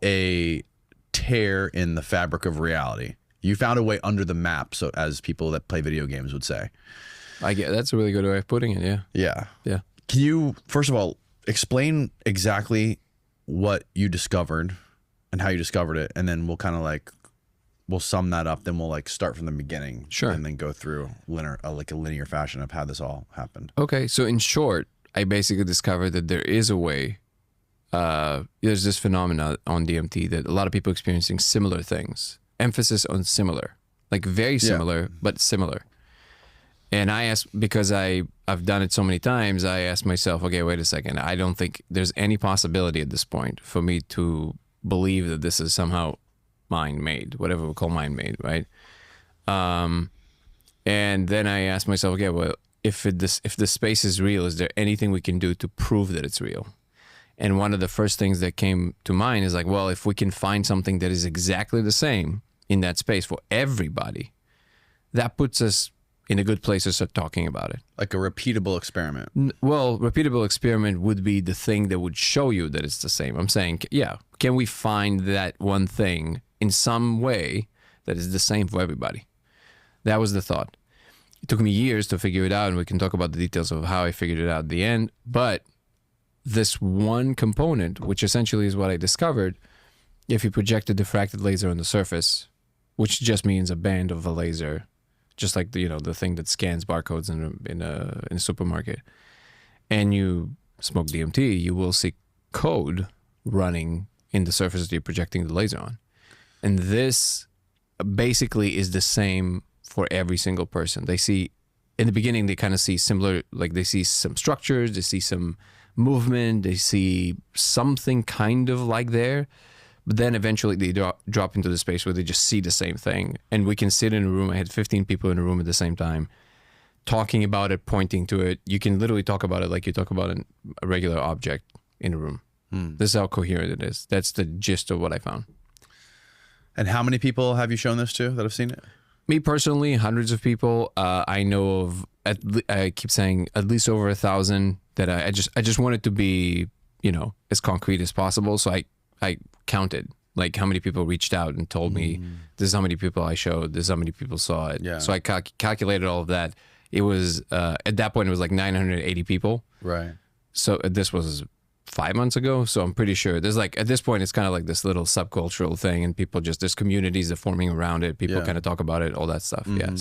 a tear in the fabric of reality. You found a way under the map, so as people that play video games would say. I get that's a really good way of putting it. Yeah. Yeah. Yeah. Can you, first of all, explain exactly what you discovered and how you discovered it, and then we'll kind of like we'll sum that up. Then we'll like start from the beginning, Sure, and then go through like a linear fashion of how this all happened. Okay, so in short, I basically discovered that there is a way. There's this phenomena on DMT that a lot of people experiencing similar things. Emphasis on similar, like very similar, but similar. And I asked, because I've done it so many times, I asked myself, okay, wait a second. I don't think there's any possibility at this point for me to believe that this is somehow mind-made, whatever we call mind-made, right? And then I asked myself, okay, well, if the space is real, is there anything we can do to prove that it's real? And one of the first things that came to mind is like, well, if we can find something that is exactly the same in that space for everybody, that puts us in a good place to start talking about it. Like a repeatable experiment. Well, repeatable experiment would be the thing that would show you that it's the same. I'm saying, yeah, can we find that one thing in some way that is the same for everybody? That was the thought. It took me years to figure it out, and we can talk about the details of how I figured it out at the end. But this one component, which essentially is what I discovered, if you project a diffracted laser on the surface, which just means a band of a laser, just like the thing that scans barcodes in a supermarket, and you smoke DMT, you will see code running in the surface that you're projecting the laser on. And this basically is the same for every single person. They see, in the beginning, they kind of see similar, like they see some structures, they see some movement, they see something kind of like there. But then eventually they drop into the space where they just see the same thing. And we can sit in a room. I had 15 people in a room at the same time, talking about it, pointing to it. You can literally talk about it like you talk about a regular object in a room. This is how coherent it is. That's the gist of what I found. And how many people have you shown this to that have seen it? Me personally, hundreds of people. I know of, I keep saying at least over 1,000 that I just want it to be, as concrete as possible. So I counted like how many people reached out and told me this is how many people I showed, this is how many people saw it. Yeah. So I calculated all of that. It was at that point it was like 980 people. Right. So this was 5 months ago. So I'm pretty sure there's like, at this point it's kind of like this little subcultural thing, and people just, there's communities that are forming around it. People kind of talk about it, all that stuff. Yeah.